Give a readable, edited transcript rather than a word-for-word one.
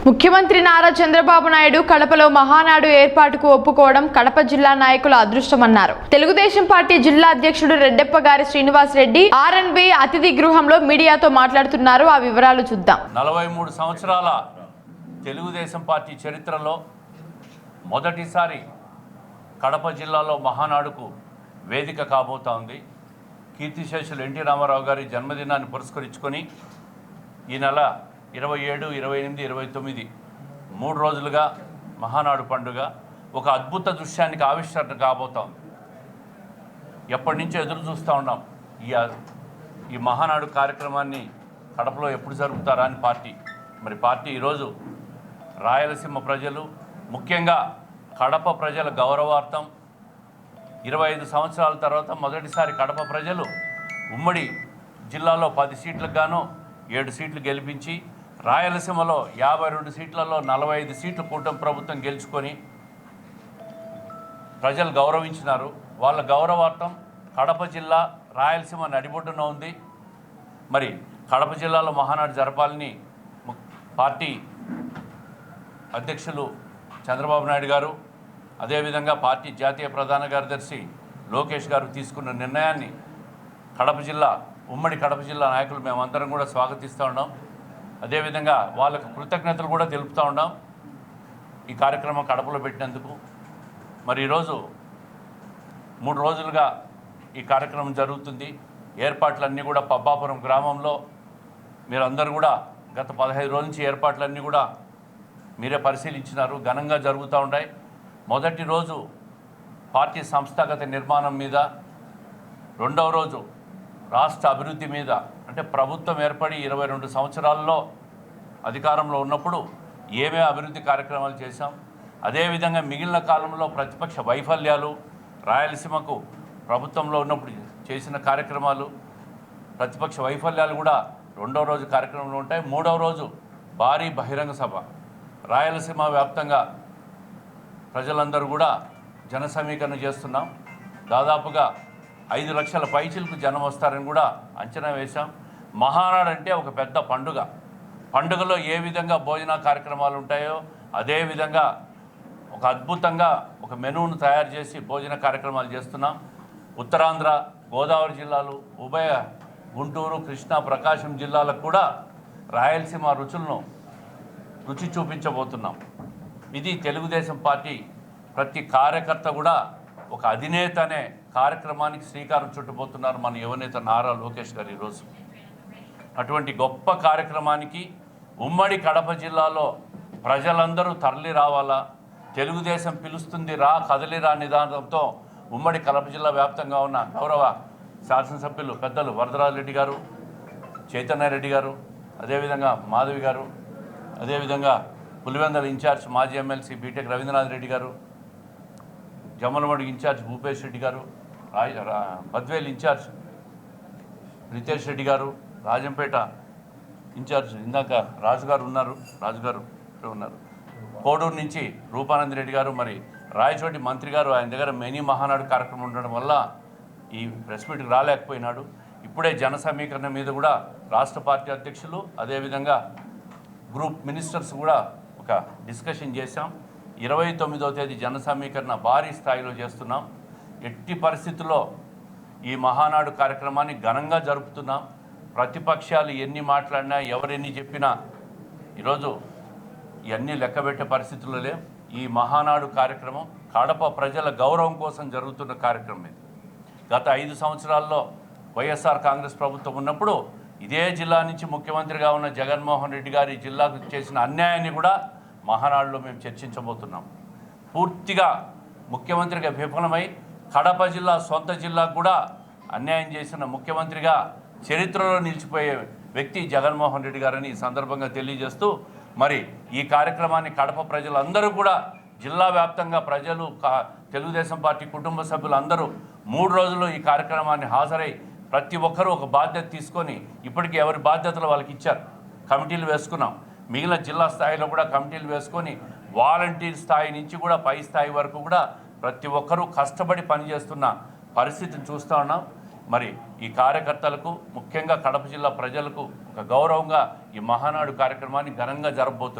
ముఖ్యమంత్రి నారా చంద్రబాబు నాయుడు కడపలో మహానాడు ఏర్పాటుకు ఒప్పుకోవడం కడప జిల్లా నాయకుల అదృష్టమన్నారు. తెలుగుదేశం పార్టీ జిల్లా అధ్యక్షుడు రెడ్డెప్ప గారి శ్రీనివాస్ రెడ్డి ఆర్ఎన్బి అతిథి గృహంలో మీడియాతో మాట్లాడుతున్నారు. ఆ వివరాలు చూద్దాం. 43 సంవత్సరాల తెలుగుదేశం పార్టీ చరిత్రలో మొదటిసారి కడప జిల్లాలో మహానాడుకు వేదిక కాబోతా ఉంది. కీర్తిశేషులు ఎన్టీ రామారావు గారి జన్మదినాన్ని పురస్కరించుకొని ఈ నెల 27, 28, 29 3 రోజులుగా మహానాడు పండుగ ఒక అద్భుత దృశ్యానికి ఆవిష్కరణ కాబోతాం. ఎప్పటి నుంచో ఎదురు చూస్తూ ఉన్నాం ఈ మహానాడు కార్యక్రమాన్ని కడపలో ఎప్పుడు జరుపుతారా అని పార్టీ ఈరోజు రాయలసీమ ప్రజలు, ముఖ్యంగా కడప ప్రజల గౌరవార్థం 25 సంవత్సరాల తర్వాత మొదటిసారి కడప ప్రజలు ఉమ్మడి జిల్లాలో 10 సీట్లకు గాను 7 సీట్లు గెలిపించి రాయలసీమలో 52 సీట్లలో 45 సీట్లు కూటమి ప్రభుత్వం గెలుచుకొని ప్రజలు గౌరవించినారు. వాళ్ళ గౌరవార్థం కడప జిల్లా రాయలసీమ నడిబొడ్డున ఉంది. మరి కడప జిల్లాలో మహానాడు జరపాలని పార్టీ అధ్యక్షులు చంద్రబాబు నాయుడు గారు, అదేవిధంగా పార్టీ జాతీయ ప్రధాన కార్యదర్శి లోకేష్ గారు తీసుకున్న నిర్ణయాన్ని ఉమ్మడి కడప జిల్లా నాయకులు మేమందరం కూడా స్వాగతిస్తూ ఉన్నాం. అదేవిధంగా వాళ్ళకు కృతజ్ఞతలు కూడా తెలుపుతూ ఉన్నాం ఈ కార్యక్రమం కడపలో పెట్టినందుకు. మరి ఈరోజు 3 రోజులుగా ఈ కార్యక్రమం జరుగుతుంది. ఏర్పాట్లన్నీ కూడా పబ్బాపురం గ్రామంలో మీరందరూ కూడా గత 15 రోజుల నుంచి ఏర్పాట్లన్నీ కూడా మీరే పరిశీలించినారు. ఘనంగా జరుగుతూ ఉన్నాయి. మొదటి రోజు పార్టీ సంస్థాగత నిర్మాణం మీద, రెండవ రోజు రాష్ట్ర అభివృద్ధి మీద, అంటే ప్రభుత్వం ఏర్పడి 22 సంవత్సరాల్లో అధికారంలో ఉన్నప్పుడు ఏమేమి అభివృద్ధి కార్యక్రమాలు చేశాం, అదేవిధంగా మిగిలిన కాలంలో ప్రతిపక్ష వైఫల్యాలు, రాయలసీమకు ప్రభుత్వంలో ఉన్నప్పుడు చేసిన కార్యక్రమాలు, ప్రతిపక్ష వైఫల్యాలు కూడా రెండవ రోజు కార్యక్రమంలో ఉంటాయి. మూడవ రోజు భారీ బహిరంగ సభ, రాయలసీమ వ్యాప్తంగా ప్రజలందరూ కూడా జన సమీకరణ చేస్తున్నాం. దాదాపుగా 5 లక్షల పైచిలకు జనం వస్తారని కూడా అంచనా వేశాం. మహానాడు అంటే ఒక పెద్ద పండుగలో ఏ విధంగా భోజన కార్యక్రమాలు ఉంటాయో అదేవిధంగా ఒక అద్భుతంగా ఒక మెనూను తయారు చేసి భోజన కార్యక్రమాలు చేస్తున్నాం. ఉత్తరాంధ్ర, గోదావరి జిల్లాలు, ఉభయ గుంటూరు, కృష్ణా, ప్రకాశం జిల్లాలకు కూడా రాయలసీమ రుచి చూపించబోతున్నాం. ఇది తెలుగుదేశం పార్టీ ప్రతి కార్యకర్త కూడా ఒక అధినేత అనే కార్యక్రమానికి శ్రీకారం చుట్టబోతున్నారు మన యువనేత నారా లోకేష్ గారు. ఈరోజు అటువంటి గొప్ప కార్యక్రమానికి ఉమ్మడి కడప జిల్లాలో ప్రజలందరూ తరలి రావాలా, తెలుగుదేశం పిలుస్తుంది రా కదలిరా నిదానంతో ఉమ్మడి కడప జిల్లా వ్యాప్తంగా ఉన్న గౌరవ శాసనసభ్యులు పెద్దలు వరదరాజు రెడ్డి గారు, చైతన్యరెడ్డి గారు, అదేవిధంగా మాధవి గారు, అదేవిధంగా పులివెందుల ఇన్ఛార్జ్ మాజీ ఎమ్మెల్సీ బీటెక్ రవీంద్రనాథ్ రెడ్డి గారు, జమ్మలమడుగు ఇన్ఛార్జ్ భూపేష్ రెడ్డి గారు, బద్వేల్ ఇన్ఛార్జ్ రితేష్ రెడ్డి గారు, రాజంపేట ఇన్ఛార్జ్ ఇందాక రాజుగారు ఉన్నారు, కోడూరు నుంచి రూపానంద రెడ్డి గారు, మరి రాయచోటి మంత్రి గారు ఆయన దగ్గర మినీ మహానాడు కార్యక్రమం ఉండడం వల్ల ఈ ప్రెస్ మీట్కి రాలేకపోయినాడు. ఇప్పుడే జన సమీకరణ మీద కూడా రాష్ట్ర పార్టీ అధ్యక్షులు అదేవిధంగా గ్రూప్ మినిస్టర్స్ కూడా ఒక డిస్కషన్ చేశాం. 29వ తేదీ జన సమీకరణ భారీ స్థాయిలో చేస్తున్నాం. ఎట్టి పరిస్థితుల్లో ఈ మహానాడు కార్యక్రమాన్ని ఘనంగా జరుపుతున్నాం. ప్రతిపక్షాలు ఎన్ని మాట్లాడినా ఎవరెన్ని చెప్పినా ఈరోజు ఇవన్నీ లెక్కబెట్టే పరిస్థితుల్లో లేవు. ఈ మహానాడు కార్యక్రమం కడప ప్రజల గౌరవం కోసం జరుగుతున్న కార్యక్రమం ఇది. గత 5 సంవత్సరాల్లో వైఎస్ఆర్ కాంగ్రెస్ ప్రభుత్వం ఉన్నప్పుడు ఇదే జిల్లా నుంచి ముఖ్యమంత్రిగా ఉన్న జగన్మోహన్ రెడ్డి గారి జిల్లాకు చేసిన అన్యాయాన్ని కూడా మహానాడులో మేము చర్చించబోతున్నాం. పూర్తిగా ముఖ్యమంత్రిగా విఫలమై కడప జిల్లా సొంత జిల్లాకు కూడా అన్యాయం చేసిన ముఖ్యమంత్రిగా చరిత్రలో నిలిచిపోయే వ్యక్తి జగన్మోహన్ రెడ్డి గారని ఈ సందర్భంగా తెలియజేస్తూ, మరి ఈ కార్యక్రమాన్ని కడప ప్రజలందరూ కూడా జిల్లా వ్యాప్తంగా ప్రజలు, తెలుగుదేశం పార్టీ కుటుంబ సభ్యులు అందరూ 3 రోజులు ఈ కార్యక్రమాన్ని హాజరై ప్రతి ఒక్కరూ ఒక బాధ్యత తీసుకొని, ఇప్పటికీ ఎవరి బాధ్యతలు వాళ్ళకి ఇచ్చారు, కమిటీలు వేసుకున్నాం. మిగిలిన జిల్లా స్థాయిలో కూడా కమిటీలు వేసుకొని వాలంటీర్ స్థాయి నుంచి కూడా పై స్థాయి వరకు కూడా ప్రతి ఒక్కరూ కష్టపడి పనిచేస్తున్న పరిస్థితిని చూస్తూ ఉన్నాం. మరి ఈ కార్యకర్తలకు ముఖ్యంగా కడప జిల్లా ప్రజలకు ఒక గౌరవంగా ఈ మహానాడు కార్యక్రమాన్ని ఘనంగా జరపబోతున్నారు.